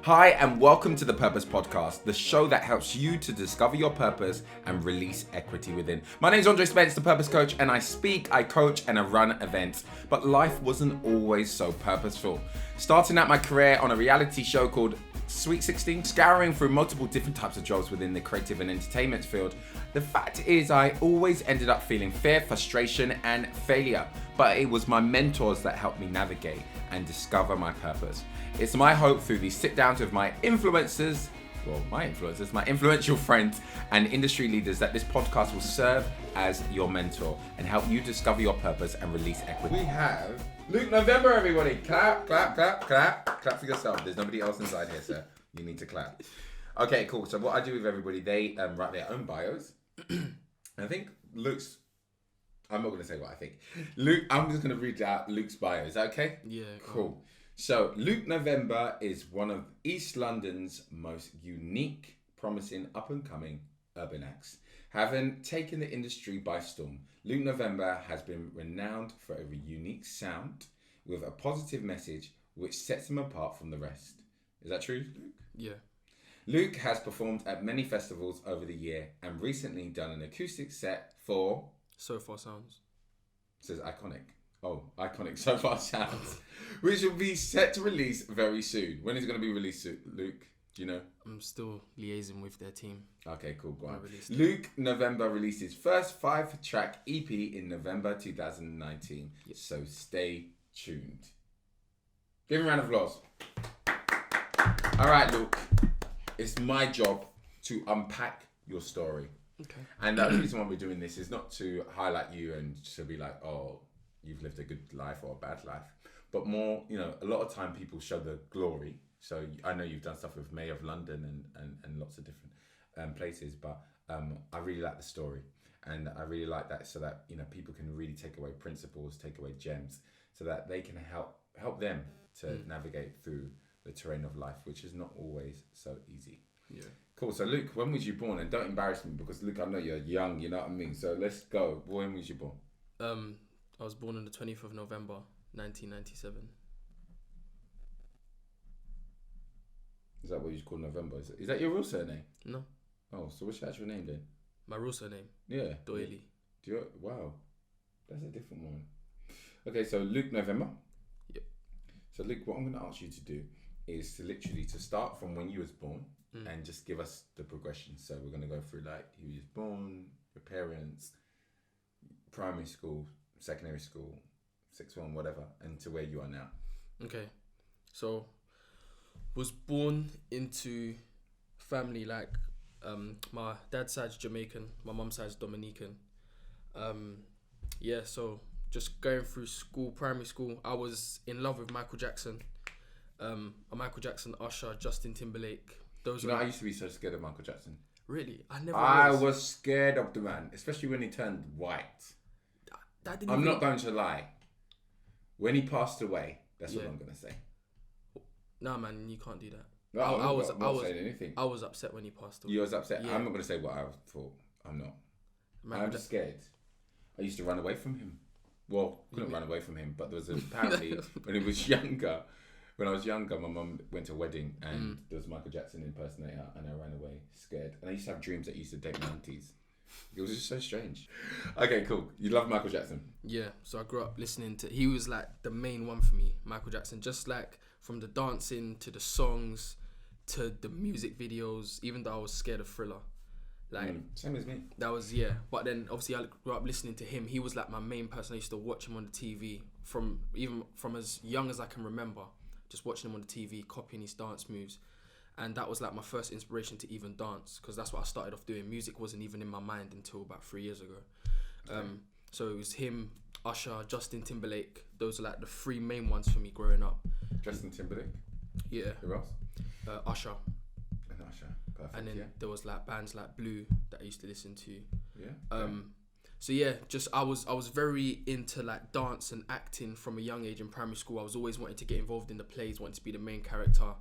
Hi, and welcome to the Purpose Podcast, the show that helps you to discover your purpose and release equity within. My name is Andre Spence, the Purpose Coach, and I speak, I coach, and I run events. But life wasn't always so purposeful. Starting out my career on a reality show called Sweet 16, scouring through multiple different types of jobs within the creative and entertainment field, the fact is I always ended up feeling fear, frustration, and failure. But it was my mentors that helped me navigate and discover my purpose. It's my hope through these sit downs with my influential friends and industry leaders that this podcast will serve as your mentor and help you discover your purpose and release equity. We have Luke November, everybody. Clap, clap, clap, clap. Clap for yourself. There's nobody else inside here, sir. You need to clap. Okay, cool. So what I do with everybody, they write their own bios. I think Luke's, I'm not going to say what I think. Luke, I'm just going to read out Luke's bio. Is that okay? Yeah. Cool. So, Luke November is one of East London's most unique, promising, up-and-coming urban acts. Having taken the industry by storm, Luke November has been renowned for a unique sound with a positive message which sets him apart from the rest. Is that true, Luke? Yeah. Luke has performed at many festivals over the year and recently done an acoustic set for... Sofar Sounds. It says iconic. Oh, iconic Sofar Sounds, which will be set to release very soon. When is it going to be released, Luke? Do you know? I'm still liaising with their team. Okay, cool. Go on. Luke November released his first 5-track EP in November 2019. Yep. So stay tuned. Give him a round of applause. All right, Luke. It's my job to unpack your story. Okay. And the reason why we're doing this is not to highlight you and to be like, oh, you've lived a good life or a bad life, but more, a lot of time people show the glory. So I know you've done stuff with Mayor of London and lots of different places, but I really like the story, and I really like that so that people can really take away principles, take away gems, so that they can help them to navigate through the terrain of life, which is not always so easy. Yeah. Cool. So Luke, when was you born? And don't embarrass me because Luke, I know you're young. You know what I mean. So let's go. When was you born? I was born on the 20th of November, 1997. Is that what you call November? Is that your real surname? No. Oh, so what's your actual name then? My real surname? Yeah. Doyley. Wow. That's a different one. Okay, so Luke November. Yep. So Luke, what I'm going to ask you to do is to literally to start from when you was born and just give us the progression. So we're going to go through like you was born, your parents, primary school, secondary school, sixth form, whatever, and to where you are now. Okay, so was born into family like my dad's side's Jamaican, my mum's side's Dominican. So just going through school, primary school, I was in love with Michael Jackson, Michael Jackson, Usher, Justin Timberlake. I used to be so scared of Michael Jackson. Really? I was scared of the man, especially when he turned white. I'm not going to lie. When he passed away, that's what I'm going to say. Nah, man, you can't do that. No, I'm not saying anything. I was upset when he passed away. You was upset? Yeah. I'm not going to say what I thought. I'm not. I'm just scared. I used to run away from him. Well, couldn't run away from him, but there was apparently when I was younger, my mum went to a wedding and there was a Michael Jackson impersonator and I ran away scared. And I used to have dreams that used to date my aunties. It was just so strange. Okay, cool. You love Michael Jackson? Yeah, so I grew up listening to... He was like the main one for me, Michael Jackson. Just like from the dancing to the songs to the music videos, even though I was scared of Thriller. Like same as me. That was, But then obviously I grew up listening to him. He was like my main person. I used to watch him on the TV from as young as I can remember. Just watching him on the TV, copying his dance moves. And that was like my first inspiration to even dance, because that's what I started off doing. Music wasn't even in my mind until about 3 years ago. So it was him, Usher, Justin Timberlake. Those are like the three main ones for me growing up. Justin Timberlake? Yeah. Who else? Usher. And Usher. Perfect. And then there was like bands like Blue that I used to listen to. Yeah. So just I was very into like dance and acting from a young age in primary school. I was always wanting to get involved in the plays, wanting to be the main character.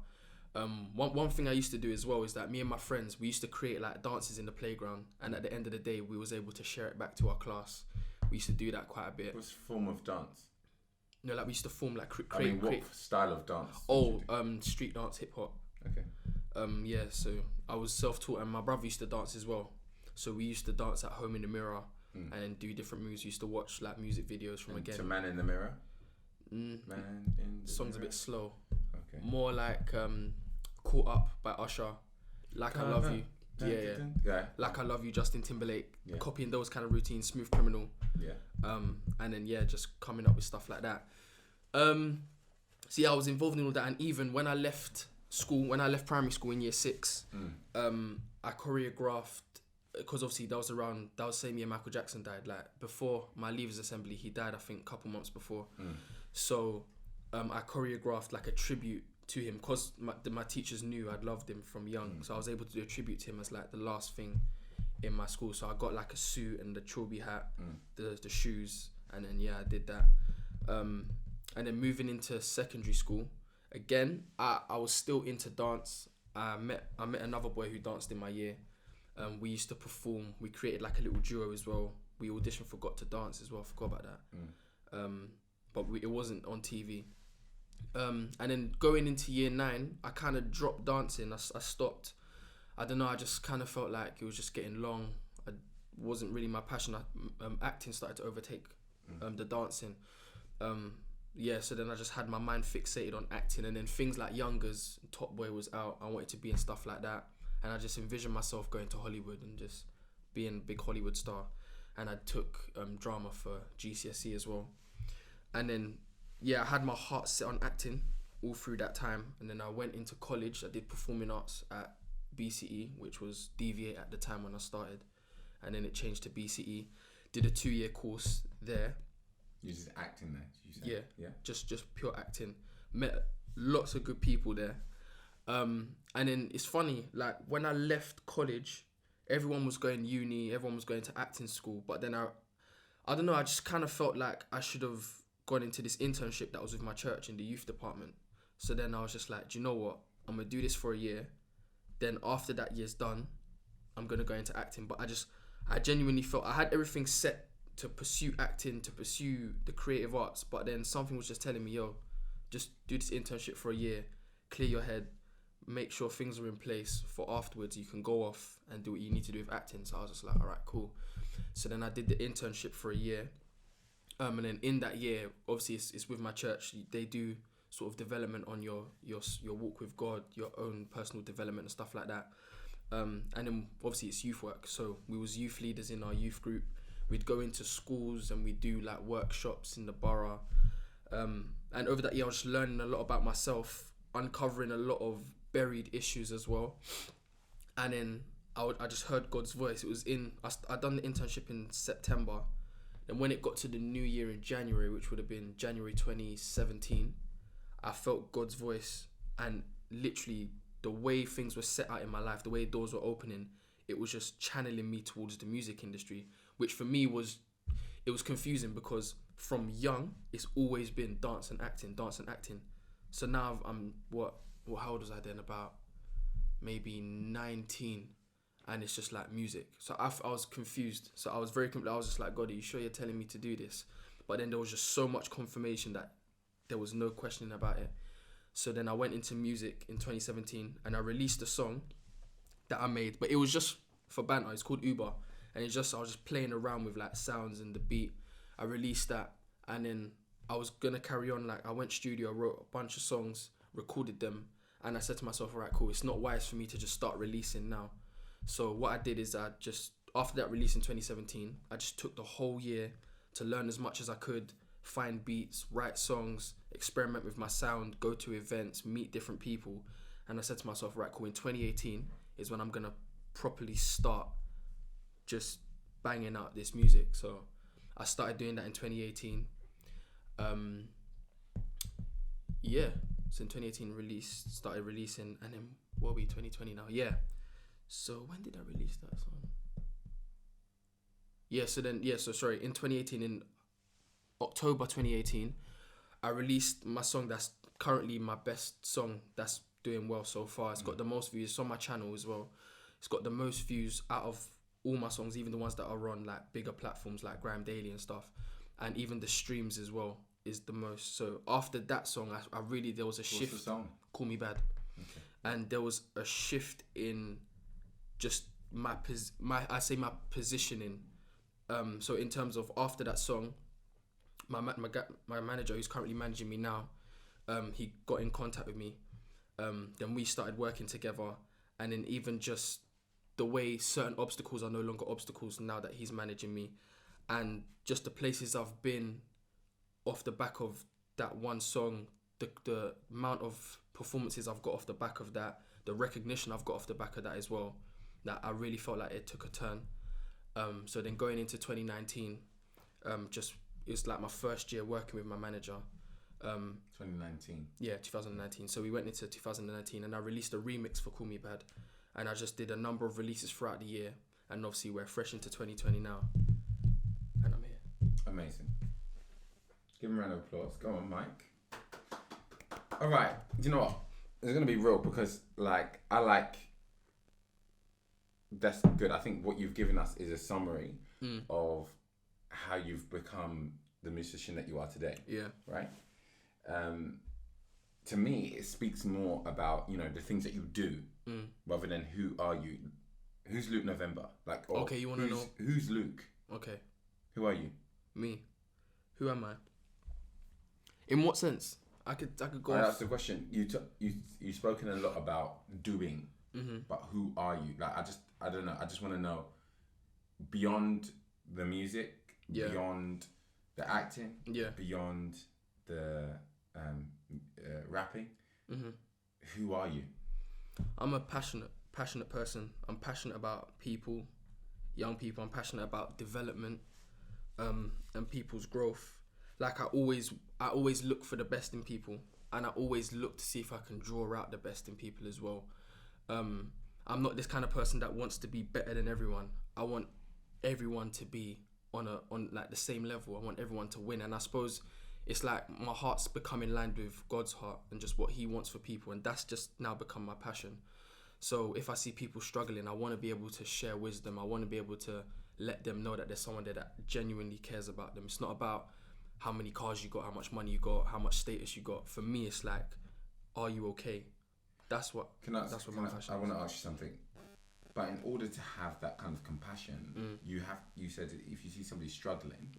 One thing I used to do as well is that me and my friends, we used to create like dances in the playground, and at the end of the day we was able to share it back to our class. We used to do that quite a bit. What form of dance? No, like we used to form like what style of dance? Street dance, hip hop. Okay. Yeah, so I was self-taught, and my brother used to dance as well. So we used to dance at home in the mirror and do different moves. We used to watch like music videos from To Man in the Mirror. Man in the Song's Mirror. a bit slow. Okay. More like Caught Up by Usher, Like I Love You. Yeah. Like I Love You, Justin Timberlake. Yeah. Copying those kind of routines, Smooth Criminal. Yeah. And then just coming up with stuff like that. So yeah, I was involved in all that, and even when I left primary school in year 6, I choreographed, because obviously that was the same year Michael Jackson died. Like before my Leavers Assembly, he died I think a couple months before. So I choreographed like a tribute to him, because my teachers knew I'd loved him from young. So I was able to do a tribute to him as like the last thing in my school. So I got like a suit and the trilby hat, the shoes, and then I did that. And then moving into secondary school, again, I was still into dance. I met another boy who danced in my year. We used to perform. We created like a little duo as well. We auditioned for Got to Dance as well. I forgot about that. But it wasn't on TV. And then going into year 9, I kind of dropped dancing. I stopped. I don't know. I just kind of felt like it was just getting long. It wasn't really my passion. Acting started to overtake the dancing. So then I just had my mind fixated on acting, and then things like Youngers, Top Boy was out. I wanted to be in stuff like that, and I just envisioned myself going to Hollywood and just being a big Hollywood star. And I took drama for GCSE as well. And then I had my heart set on acting all through that time. And then I went into college. I did performing arts at BCE, which was DVA at the time when I started, and then it changed to BCE. Did a 2-year course there. You just acting there? Yeah. Just pure acting. Met lots of good people there. And then it's funny, like when I left college, everyone was going uni, everyone was going to acting school. But then I don't know, I just kind of felt like I should have gone into this internship that was with my church in the youth department. So then I was just like, do you know what? I'm going to do this for a year. Then after that year's done, I'm going to go into acting. But I genuinely felt I had everything set to pursue acting, to pursue the creative arts, but then something was just telling me, yo, just do this internship for a year, clear your head, make sure things are in place for afterwards you can go off and do what you need to do with acting. So I was just like, all right, cool. So then I did the internship for a year, and then in that year, obviously it's with my church. They do sort of development on your walk with God, your own personal development and stuff like that. And then obviously it's youth work, so we was youth leaders in our youth group. We'd go into schools and we'd do like workshops in the borough. And over that year, I was just learning a lot about myself, uncovering a lot of buried issues as well. And then I just heard God's voice. It was I'd done the internship in September. And when it got to the new year in January, which would have been January 2017, I felt God's voice, and literally the way things were set out in my life, the way doors were opening, it was just channeling me towards the music industry, which for me was confusing, because from young it's always been dance and acting. So now I'm how old was I then? About maybe 19, and it's just like music. So I was confused. So I was I was just like, God, are you sure you're telling me to do this? But then there was just so much confirmation that there was no questioning about it. So then I went into music in 2017, and I released a song that I made, but it was just for banter. It's called Uber, and I was just playing around with like sounds and the beat. I released that, and then I was gonna carry on. Like I went studio, wrote a bunch of songs, recorded them, and I said to myself, all right, cool, it's not wise for me to just start releasing now. So what I did is after that release in 2017, I just took the whole year to learn as much as I could, find beats, write songs, experiment with my sound, go to events, meet different people. And I said to myself, right, cool, in 2018 is when I'm gonna properly start just banging out this music. So I started doing that in 2018. So in 2018 started releasing, and then what are we, 2020 now? Yeah. So when did I release that song? In 2018, in October 2018, I released my song that's currently my best song that's doing well so far. It's got the most views. It's on my channel as well. It's got the most views out of all my songs, even the ones that are on like bigger platforms like Graham Daily and stuff, and even the streams as well is the most. So after that song, I really, there was a shift. What's the song? Call Me Bad. Okay. and there was a shift in just my positioning. So in terms of after that song, my manager, who's currently managing me now, he got in contact with me. Then we started working together, and then even just the way certain obstacles are no longer obstacles now that he's managing me, and just the places I've been off the back of that one song, the amount of performances I've got off the back of that, the recognition I've got off the back of that as well, that I really felt like it took a turn. So then going into 2019, just it was like my first year working with my manager. 2019. Yeah, 2019. So we went into 2019, and I released a remix for Call Me Bad, and I just did a number of releases throughout the year, and obviously we're fresh into 2020 now, and I'm here. Amazing. Give him a round of applause. Go on, Mike. All right. Do you know what? It's gonna be real because that's good. I think what you've given us is a summary of how you've become the musician that you are today. Yeah. Right? To me, it speaks more about, the things that you do rather than who are you. Who's Luke November? Okay, you want to know? Who's Luke? Okay. Who are you? Me. Who am I? In what sense? I could go. That's the question. You've spoken a lot about doing, but who are you? I don't know. I just want to know, beyond the music, beyond the acting, beyond the rapping, who are you? I'm a passionate person. I'm passionate about people, young people. I'm passionate about development, and people's growth. Like I always look for the best in people, and I always look to see if I can draw out the best in people as well. I'm not this kind of person that wants to be better than everyone. I want everyone to be on like the same level. I want everyone to win, and I suppose it's like my heart's become in line with God's heart and just what He wants for people, and that's just now become my passion. So if I see people struggling, I want to be able to share wisdom. I want to be able to let them know that there's someone there that genuinely cares about them. It's not about how many cars you got, how much money you got, how much status you got. For me, it's like, are you okay? That's what my passion is. I want to ask you something. But in order to have that kind of compassion, you said that if you see somebody struggling,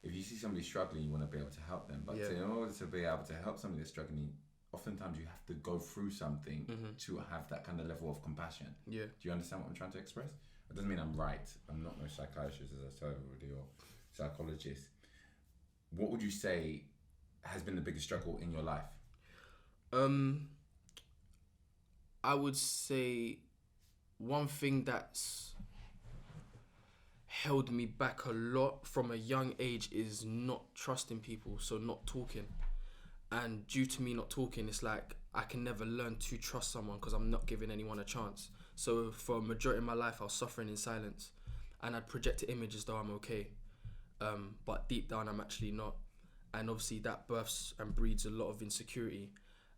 if you see somebody struggling, you want to be able to help them. But in order to be able to help somebody that's struggling, oftentimes you have to go through something to have that kind of level of compassion. Yeah. Do you understand what I'm trying to express? It doesn't mean I'm right. I'm not no psychiatrist, as I said already, or psychologist. What would you say has been the biggest struggle in your life? I would say one thing that's held me back a lot from a young age is not trusting people, so not talking. And due to me not talking, it's like I can never learn to trust someone because I'm not giving anyone a chance. So for a majority of my life, I was suffering in silence, and I'd project an image as though I'm okay, but deep down I'm actually not. And obviously that births and breeds a lot of insecurity,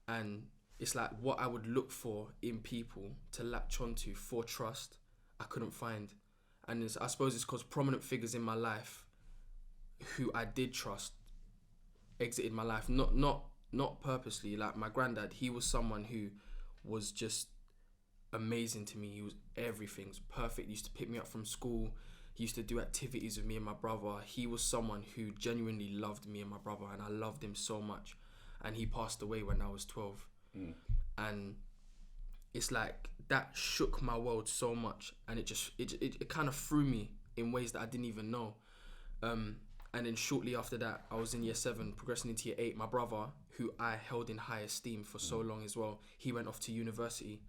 and it's like what I would look for in people to latch onto for trust, I couldn't find. And I suppose it's because prominent figures in my life who I did trust exited my life, not purposely. Like my granddad, he was someone who was just amazing to me. He was everything. He was perfect. He used to pick me up from school. He used to do activities with me and my brother. He was someone who genuinely loved me and my brother, and I loved him so much. And he passed away when I was 12. And it's like that shook my world so much, and it kind of threw me in ways that I didn't even know. And then shortly after that, I was in year 7, progressing into year 8. My brother, who I held in high esteem for so long as well, he went off to university.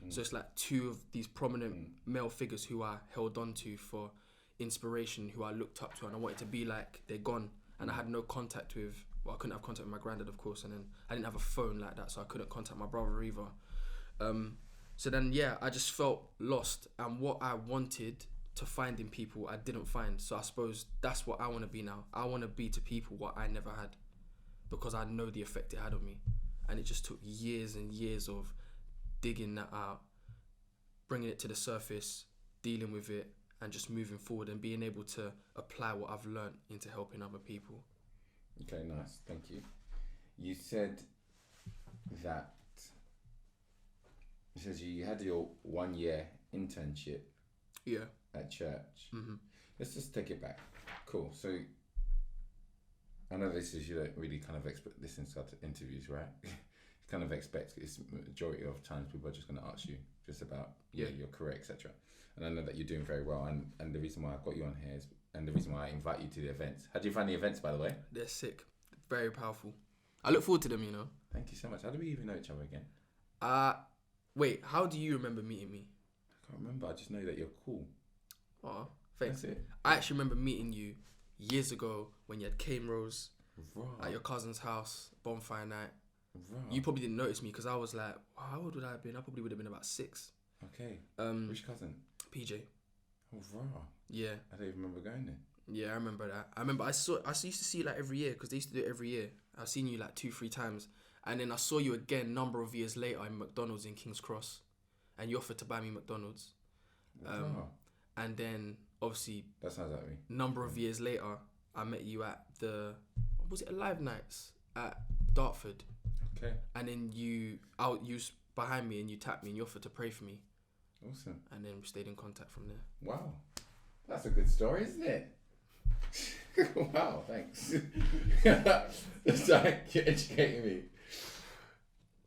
So it's like two of these prominent male figures who I held on to for inspiration, who I looked up to and I wanted to be like. They're gone, and I had no contact with. Well, I couldn't have contact with my granddad, of course, and then I didn't have a phone like that, so I couldn't contact my brother either. So then, I just felt lost, and what I wanted to find in people, I didn't find. So I suppose that's what I want to be now. I want to be to people what I never had, because I know the effect it had on me, and it just took years and years of digging that out, bringing it to the surface, dealing with it, and just moving forward and being able to apply what I've learned into helping other people. Okay, nice. Thank you. You said that says you had your 1 year internship Yeah. at church. Mm-hmm. Let's just take it back. Cool. So I know this is, you don't really kind of expect this in such interviews, right? You kind of expect, it's majority of times people are just going to ask you just about your career, etc. And I know that you're doing very well, and the reason why I've got you on here is, and the reason why I invite you to the events. How do you find the events, by the way? They're sick. Very powerful. I look forward to them, you know. Thank you so much. How do we even know each other again? Wait, how do you remember meeting me? I can't remember. I just know that you're cool. Oh, thanks. That's it. I actually remember meeting you years ago when you had cane rows Right. at your cousin's house, bonfire night. Right. You probably didn't notice me because I was like, wow, how old would I have been? I probably would have been about 6. Okay. Which cousin? PJ. Oh, right. Yeah. I don't even remember going there. Yeah, I remember that. I used to see you like every year because they used to do it every year. I've seen you like 2-3 times. And then I saw you again number of years later in McDonald's in King's Cross. And you offered to buy me McDonald's. And then obviously That sounds like me. number of years later, I met you at was it Alive Nights at Dartford? Okay. And then you was behind me and you tapped me and you offered to pray for me. Awesome. And then we stayed in contact from there. Wow. That's a good story, isn't it? Wow, thanks. It's like you're educating me.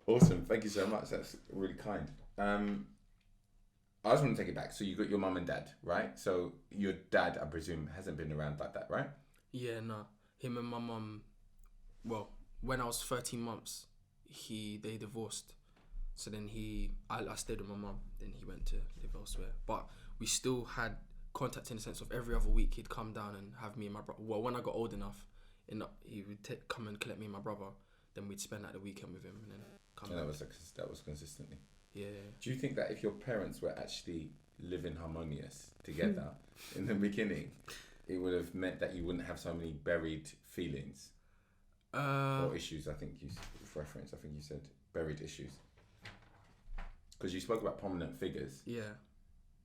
Awesome. Thank you so much. That's really kind. I just want to take it back. So you got your mum and dad, right? So your dad, I presume, hasn't been around like that, right? Yeah, no. Him and my mum, well, when I was 13 months, they divorced. So then I stayed with my mum. Then he went to live elsewhere. But we still had contact in the sense of every other week he'd come down and have me and my brother. Well, when I got old enough, he would come and collect me and my brother. Then we'd spend like the weekend with him and then come back. That was consistently. Yeah. Do you think that if your parents were actually living harmonious together in the beginning, it would have meant that you wouldn't have so many buried feelings or issues? I think you said buried issues. Because you spoke about prominent figures. Yeah.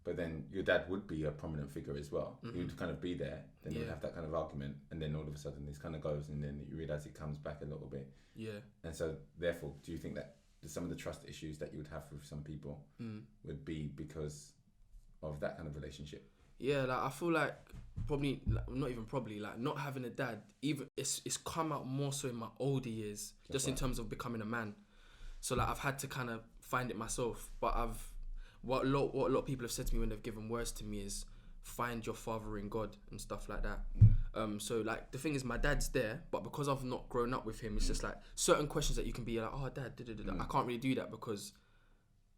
But then your dad would be a prominent figure as well. Mm-hmm. He would kind of be there. Then you would have that kind of argument. And then all of a sudden this kind of goes and then you realise it comes back a little bit. Yeah. And so therefore, do you think that some of the trust issues that you would have with some people would be because of that kind of relationship? Yeah, like I feel like probably, like, not even probably, like not having a dad, even it's come out more so in my older years, just in terms of becoming a man. So like I've had to kind of find it myself. But what a lot of people have said to me when they've given words to me is find your father in God and stuff like that. So like the thing is, my dad's there, but because I've not grown up with him, it's just like certain questions that you can be like, oh dad, I can't really do that because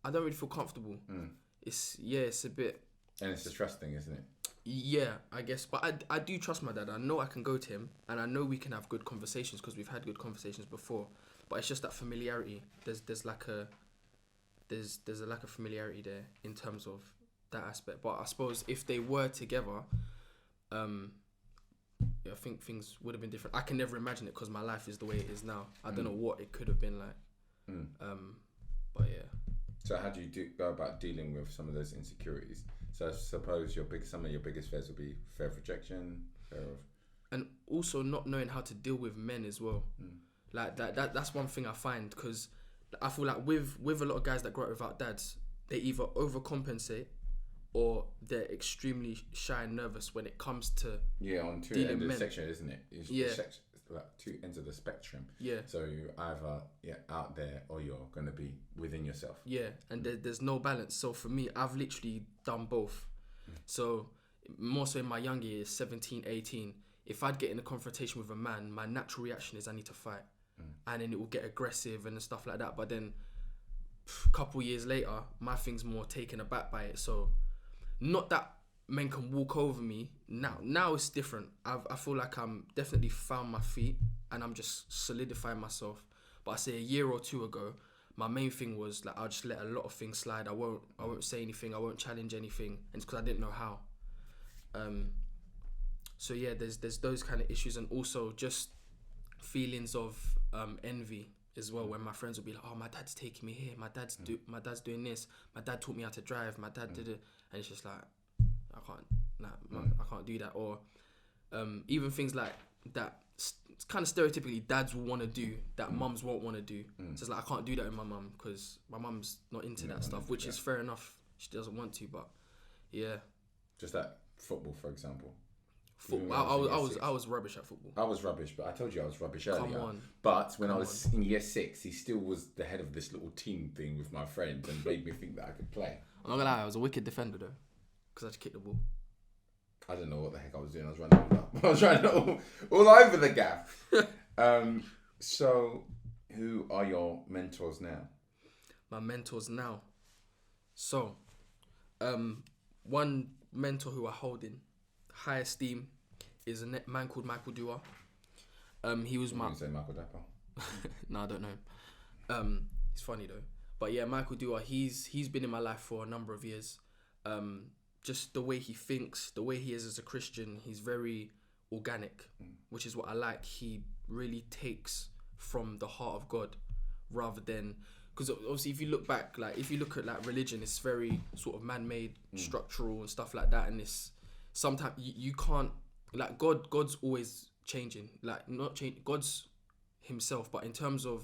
I don't really feel comfortable. It's a bit. And it's a trust thing, isn't it? Yeah, I guess. But I do trust my dad. I know I can go to him and I know we can have good conversations because we've had good conversations before. But it's just that familiarity. There's a lack of familiarity there in terms of that aspect. But I suppose if they were together, I think things would have been different. I can never imagine it because my life is the way it is now. I don't know what it could have been like. But yeah. So how do you go about dealing with some of those insecurities? So I suppose some of your biggest fears would be fear of rejection, and also not knowing how to deal with men as well. Like that's one thing I find, because I feel like with a lot of guys that grow up without dads, they either overcompensate or they're extremely shy and nervous when it comes to on two ends of the section, isn't it? It's like two ends of the spectrum. Yeah. So you're either out there or you're gonna be within yourself. Yeah, and there's no balance. So for me, I've literally done both. So more so in my young years, 17, 18, if I'd get in a confrontation with a man, my natural reaction is I need to fight. And then it will get aggressive and stuff like that. But then a couple years later, my thing's more taken aback by it. So not that men can walk over me. Now it's different. I feel like I'm definitely found my feet and I'm just solidifying myself. But I say a year or two ago, my main thing was like I'll just let a lot of things slide. I won't say anything. I won't challenge anything. And it's because I didn't know how. So yeah, there's those kind of issues, and also just feelings of envy as well, when my friends would be like, oh, my dad's taking me here, my dad's doing this, my dad taught me how to drive, my dad did it, and it's just like I can't do that. Or Even things like that, it's kind of stereotypically dads will want to do that mums won't want to do. So it's like I can't do that with my mum because my mum's not into that stuff, which is fair enough. She doesn't want to, but yeah. Just that football, for example. Football. I was rubbish at football. I was rubbish, but I told you I was rubbish earlier. Come on. But when I was in year 6, he still was the head of this little team thing with my friends and made me think that I could play. I'm not gonna lie, I was a wicked defender though, because I just kicked the ball. I don't know what the heck I was doing. I was running all over the gaff. So, who are your mentors now? My mentors now. So, one mentor who I hold in high esteem is a man called Michael Dua. He was my. You say Michael Dapper? No, I don't know him. He's funny though. But yeah, Michael Dua. He's been in my life for a number of years. Just the way he thinks, the way he is as a Christian, he's very organic, which is what I like. He really takes from the heart of God, rather than, because obviously if you look back, like if you look at like religion, it's very sort of man-made, structural and stuff like that, and it's sometimes you can't, like God's always changing, like not change God's himself, but in terms of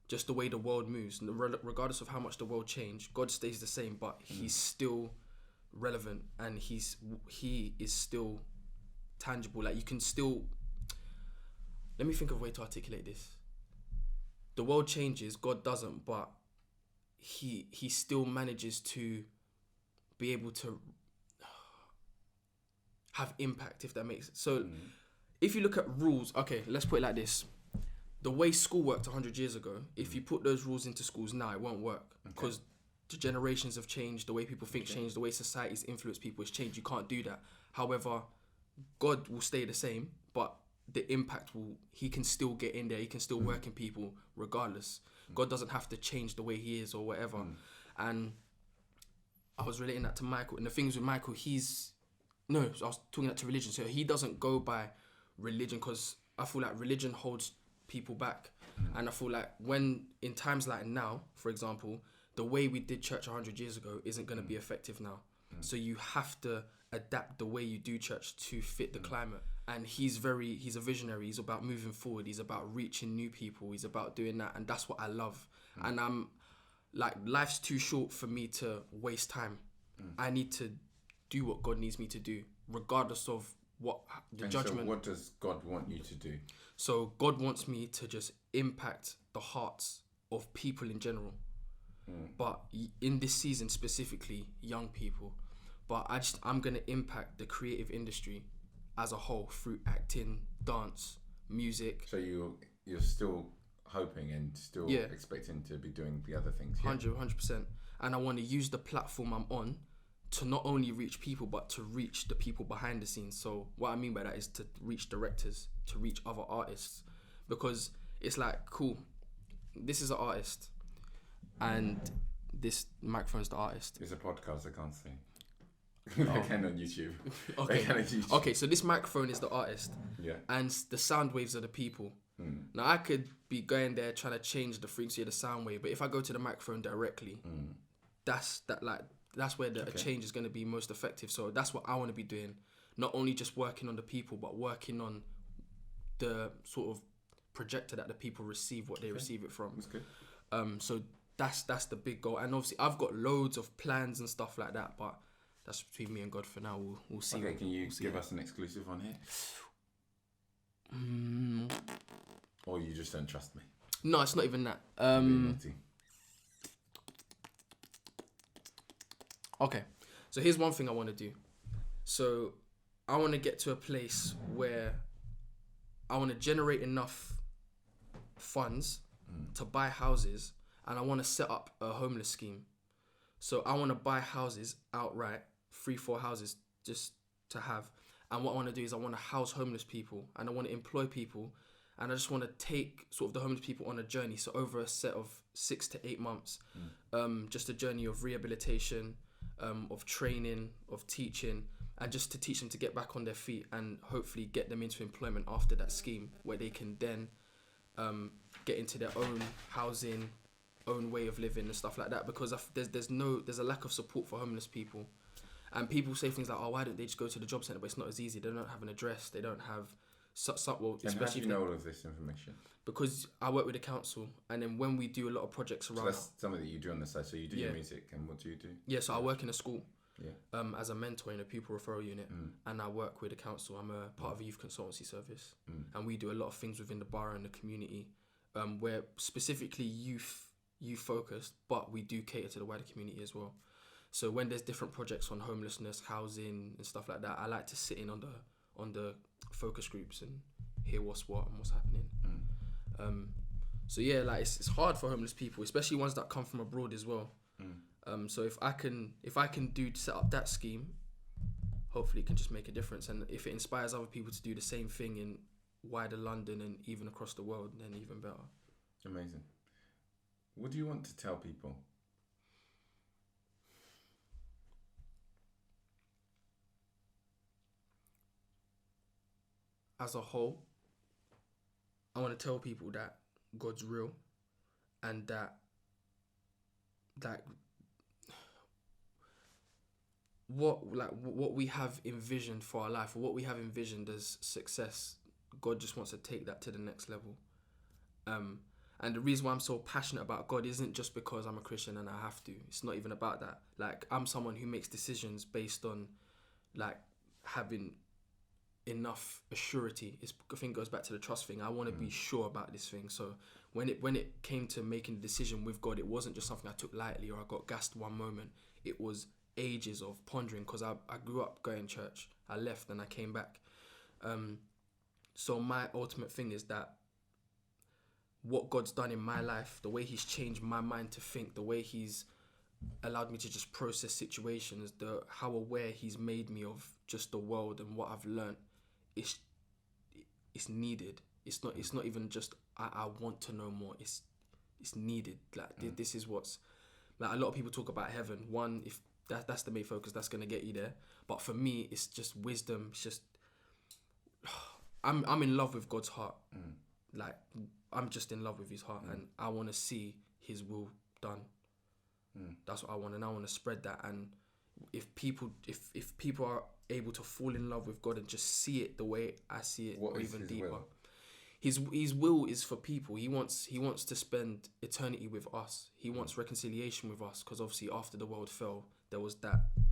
just the way the world moves, regardless of how much the world changed, God stays the same, but he's still relevant and he is still tangible. Like you can still, let me think of a way to articulate this. The world changes, God doesn't, but he still manages to be able to have impact, if that makes sense. So if you look at rules, okay, let's put it like this. The way school worked 100 years ago, if you put those rules into schools now, it won't work because the generations have changed, the way people think changed, the way society's influenced people has changed. You can't do that. However, God will stay the same, but the impact he can still get in there. He can still work in people regardless. God doesn't have to change the way he is or whatever. And I was relating that to Michael. And the things with Michael, I was talking that to religion. So he doesn't go by religion because I feel like religion holds people back. And I feel like when in times like now, for example, the way we did church 100 years ago isn't going to be effective now. So you have to adapt the way you do church to fit the climate. And he's a visionary. He's about moving forward. He's about reaching new people. He's about doing that. And that's what I love. And I'm like, life's too short for me to waste time. I need to do what God needs me to do, regardless of what the judgment. So what does God want you to do? So God wants me to just impact the hearts of people in general. But in this season specifically, young people. But I'm going to impact the creative industry as a whole through acting, dance, music. So you're still hoping and still expecting to be doing the other things. 100%. And I want to use the platform I'm on to not only reach people, but to reach the people behind the scenes. So what I mean by that is to reach directors, to reach other artists. Because it's like, cool, this is an artist. And this microphone's the artist. It's a podcast, I can't see. They can on YouTube. Okay, so this microphone is the artist. Yeah. And the sound waves are the people. Now I could be going there trying to change the frequency of the sound wave, but if I go to the microphone directly, that's where the change is going to be most effective. So that's what I want to be doing. Not only just working on the people, but working on the sort of projector that the people receive, what they receive it from. That's good. So that's the big goal. And obviously I've got loads of plans and stuff like that, but that's between me and God for now. We'll see. Okay, can you give us an exclusive on here? Or you just don't trust me? No, it's not even that. Okay, so here's one thing I want to do. So I want to get to a place where I want to generate enough funds to buy houses, and I want to set up a homeless scheme. So I want to buy houses outright, 3-4 houses just to have. And what I want to do is I want to house homeless people, and I want to employ people, and I just want to take sort of the homeless people on a journey. So over a set of 6 to 8 months, just a journey of rehabilitation, of training, of teaching, and just to teach them to get back on their feet and hopefully get them into employment after that scheme, where they can then get into their own housing, own way of living and stuff like that. Because there's a lack of support for homeless people, And people say things like, oh, why don't they just go to the job centre? But it's not as easy. They don't have an address. They don't have well, and how do you know all of this information? Because I work with the council, and then when we do a lot of projects around... So that's something that you do on the side. So you do your music, and what do you do? Yeah, so I work in a school. Yeah. As a mentor in a pupil referral unit, and I work with the council. I'm a part of a youth consultancy service, and we do a lot of things within the borough and the community. We're specifically youth focused, but we do cater to the wider community as well. So when there's different projects on homelessness, housing, and stuff like that, I like to sit in on the focus groups and hear what's what and what's happening. So yeah, like it's hard for homeless people, especially ones that come from abroad as well. So if I can set up that scheme, hopefully it can just make a difference. And if it inspires other people to do the same thing in wider London and even across the world, then even better. Amazing. What do you want to tell people? As a whole, I want to tell people that God's real, and that what we have envisioned for our life, or what we have envisioned as success, God just wants to take that to the next level. And the reason why I'm so passionate about God isn't just because I'm a Christian and I have to. It's not even about that. Like, I'm someone who makes decisions based on like having enough assurity. I think it goes back to the trust thing. I want to be sure about this thing. So when it came to making the decision with God, it wasn't just something I took lightly or I got gassed one moment. It was ages of pondering, because I grew up going to church. I left and I came back. So my ultimate thing is that what God's done in my life, the way he's changed my mind to think, the way he's allowed me to just process situations, how aware he's made me of just the world and what I've learned, it's needed. It's not even just I want to know more. It's needed. Like this is what's, like, a lot of people talk about heaven. One, if that's the main focus, that's gonna get you there. But for me, it's just wisdom. It's just I'm in love with God's heart. Like, I'm just in love with his heart, and I want to see his will done. That's what I want, and I want to spread that. And if people are able to fall in love with God and just see it the way I see it, or even deeper. Will? His will is for people. He wants to spend eternity with us. He wants reconciliation with us, because obviously after the world fell, there was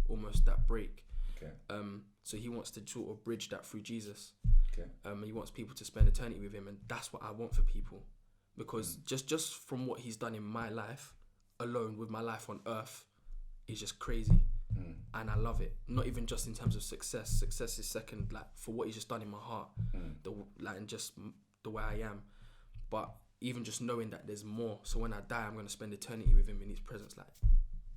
almost that break. Okay. So he wants to sort of bridge that through Jesus. Okay. He wants people to spend eternity with him, and that's what I want for people, because just from what he's done in my life alone, with my life on earth, is just crazy. And I love it. Not even just in terms of success. Success is second, like, for what he's just done in my heart, and just the way I am. But even just knowing that there's more. So when I die, I'm going to spend eternity with him in his presence. Like,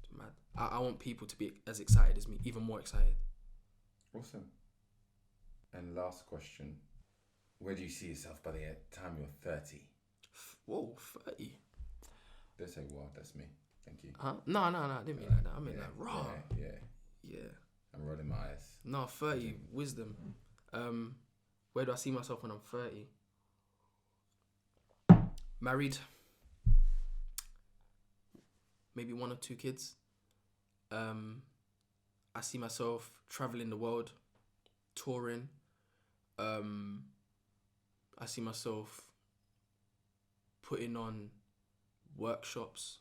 it's mad. I want people to be as excited as me, even more excited. Awesome. And last question, where do you see yourself by the time you're 30? Whoa, 30? Don't say wow, that's me. Thank you. Huh? No, I didn't mean like that. I mean like raw. Yeah. I'm rolling my eyes. No, 30, wisdom. Where do I see myself when I'm 30? Married. Maybe 1 or 2 kids. I see myself traveling the world, touring. I see myself putting on workshops.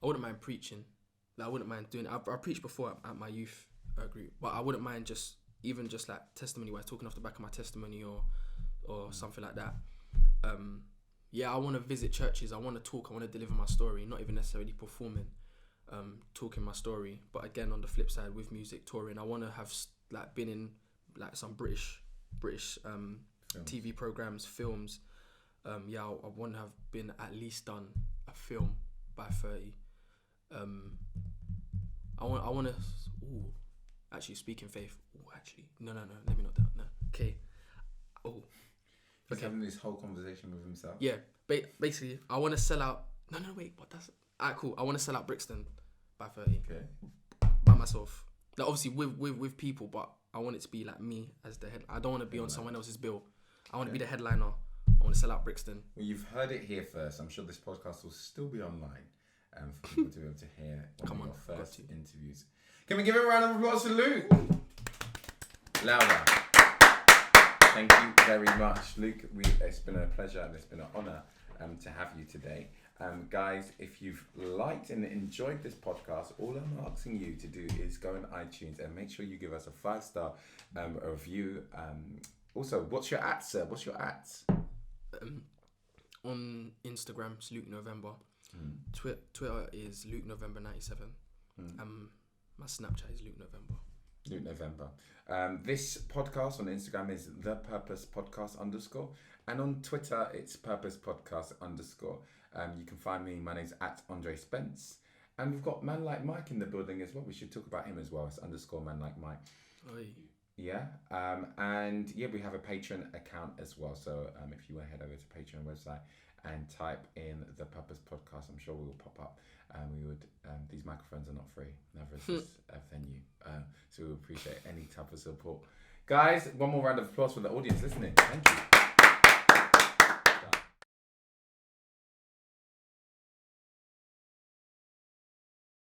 I wouldn't mind preaching. Like, I wouldn't mind doing it. I preached before at my youth group, but I wouldn't mind just like testimony-wise, talking off the back of my testimony or something like that. I want to visit churches. I want to talk. I want to deliver my story, not even necessarily performing, talking my story. But again, on the flip side, with music, touring, I want to have like been in like some British TV programs, films. I want to have been at least done a film by 30. I want to. Actually, speaking faith. No. Let me not that. No. Okay. He's having this whole conversation with himself. Yeah. Basically, I want to sell out. No. Wait. But that's cool. I want to sell out Brixton by 30. Okay. By myself. Like, obviously with people, but I want it to be like me as the head. I don't want to be on someone else's bill. I want to be the headliner. I want to sell out Brixton. Well, you've heard it here first. I'm sure this podcast will still be online. for people to be able to hear one of your got first to. interviews. Can we give a round of applause to Luke? Louder. Thank you very much, Luke. It's been a pleasure and it's been an honour to have you today. Guys, if you've liked and enjoyed this podcast, all I'm asking you to do is go on iTunes and make sure you give us a 5-star review. Also, what's your @, sir? What's your @? On Instagram, it's Luke November. Twitter is Luke November 97. My Snapchat is Luke November. Luke November. This podcast on Instagram is The Purpose Podcast _ and on Twitter it's Purpose Podcast _ you can find me. My name's @Andre Spence, and we've got Man Like Mike in the building as well. We should talk about him as well. It's _ Man Like Mike. Oi. Yeah. And yeah, we have a Patreon account as well. So if you want to head over to Patreon website and type in The Purpose Podcast, I'm sure we will pop up. We would. These microphones are not free. Never is this venue. So we appreciate any type of support. Guys, one more round of applause for the audience listening. Thank you.